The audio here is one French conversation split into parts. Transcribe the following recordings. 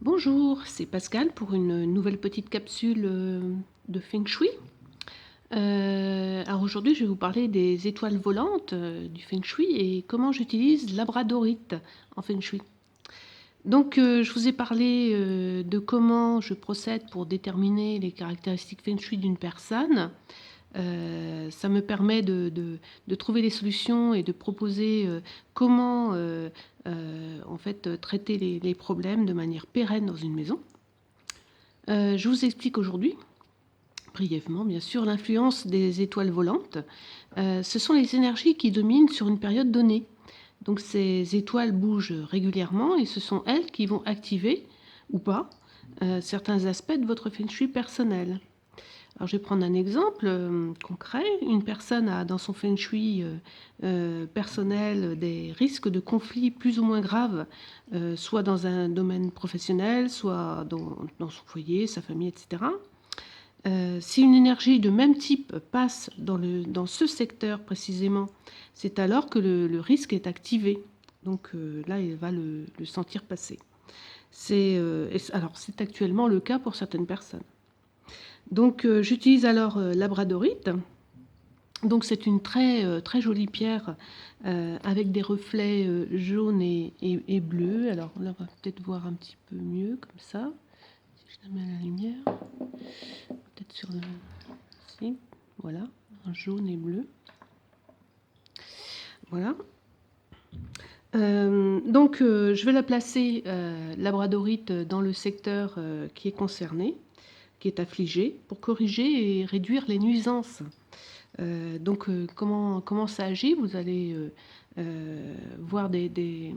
Bonjour, c'est Pascal pour une nouvelle petite capsule de Feng Shui. Alors aujourd'hui, je vais vous parler des étoiles volantes du Feng Shui et comment j'utilise labradorite en Feng Shui. Donc, je vous ai parlé de comment je procède pour déterminer les caractéristiques Feng Shui d'une personne. Ça me permet de trouver des solutions et de proposer comment en fait, traiter les problèmes de manière pérenne dans une maison. Je vous explique aujourd'hui, brièvement bien sûr, l'influence des étoiles volantes. Ce sont les énergies qui dominent sur une période donnée. Donc ces étoiles bougent régulièrement et ce sont elles qui vont activer, ou pas, certains aspects de votre Feng Shui personnel. Alors je vais prendre un exemple concret. Une personne a dans son Feng Shui personnel des risques de conflits plus ou moins graves, soit dans un domaine professionnel, soit dans son foyer, sa famille, etc. Si une énergie de même type passe dans ce secteur précisément, c'est alors que le risque est activé. Donc là, il va le sentir passer. Alors c'est actuellement le cas pour certaines personnes. Donc j'utilise alors labradorite. Donc c'est une très jolie pierre avec des reflets jaunes et bleus. Alors là, on va peut-être voir un petit peu mieux comme ça. Si je la mets à la lumière, peut-être sur le... Si, voilà, un jaune et bleu. Voilà. Donc je vais la placer, labradorite, dans le secteur qui est concerné, qui est affligé, pour corriger et réduire les nuisances. Donc comment ça agit? Vous allez voir des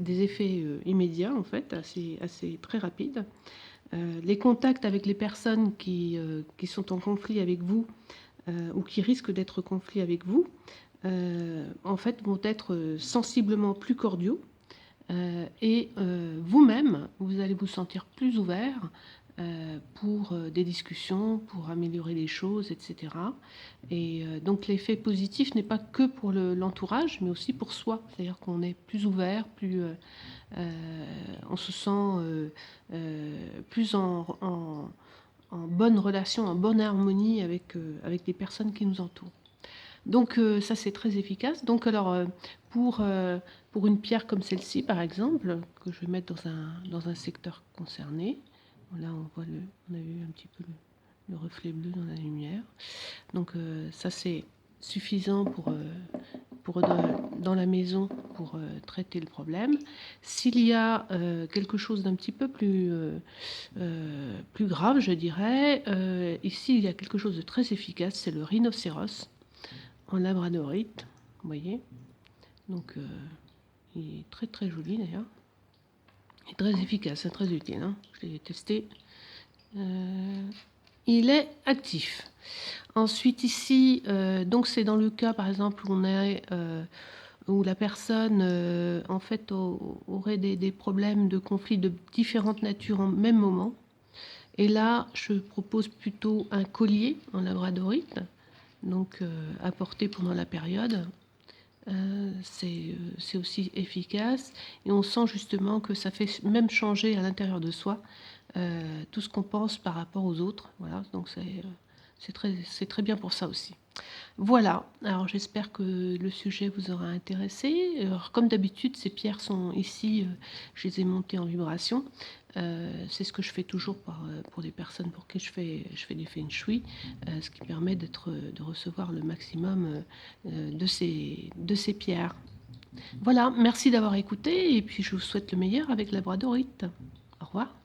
effets immédiats, en fait, assez très rapides. Les contacts avec les personnes qui sont en conflit avec vous ou qui risquent d'être en conflit avec vous, en fait, vont être sensiblement plus cordiaux. Et vous-même, vous allez vous sentir plus ouvert pour des discussions, pour améliorer les choses, etc. Et donc l'effet positif n'est pas que pour l'entourage, mais aussi pour soi. C'est-à-dire qu'on est plus ouvert, on se sent plus en bonne relation, en bonne harmonie avec les personnes qui nous entourent. Donc ça, c'est très efficace. Donc alors pour une pierre comme celle-ci, par exemple, que je vais mettre dans un secteur concerné, là on a eu un petit peu le reflet bleu dans la lumière. Donc ça, c'est suffisant dans la maison pour traiter le problème. S'il y a quelque chose d'un petit peu plus grave, je dirais, ici il y a quelque chose de très efficace, c'est le rhinocéros en labradorite, vous voyez. Donc il est très joli d'ailleurs, et très efficace, c'est très utile, hein. Je l'ai testé. Il est actif. Ensuite ici, donc c'est dans le cas par exemple où la personne en fait aurait des problèmes de conflits de différentes natures en même moment. Et là, je propose plutôt un collier en labradorite, donc à porter pendant la période. C'est aussi efficace et on sent justement que ça fait même changer à l'intérieur de soi tout ce qu'on pense par rapport aux autres. Voilà, donc c'est très bien pour ça aussi. Voilà, alors j'espère que le sujet vous aura intéressé. Alors, comme d'habitude, ces pierres sont ici, je les ai montées en vibration. C'est ce que je fais toujours pour les personnes pour qui je fais du Feng Shui, ce qui permet de recevoir le maximum de ces pierres. Voilà, merci d'avoir écouté et puis je vous souhaite le meilleur avec la labradorite. Au revoir.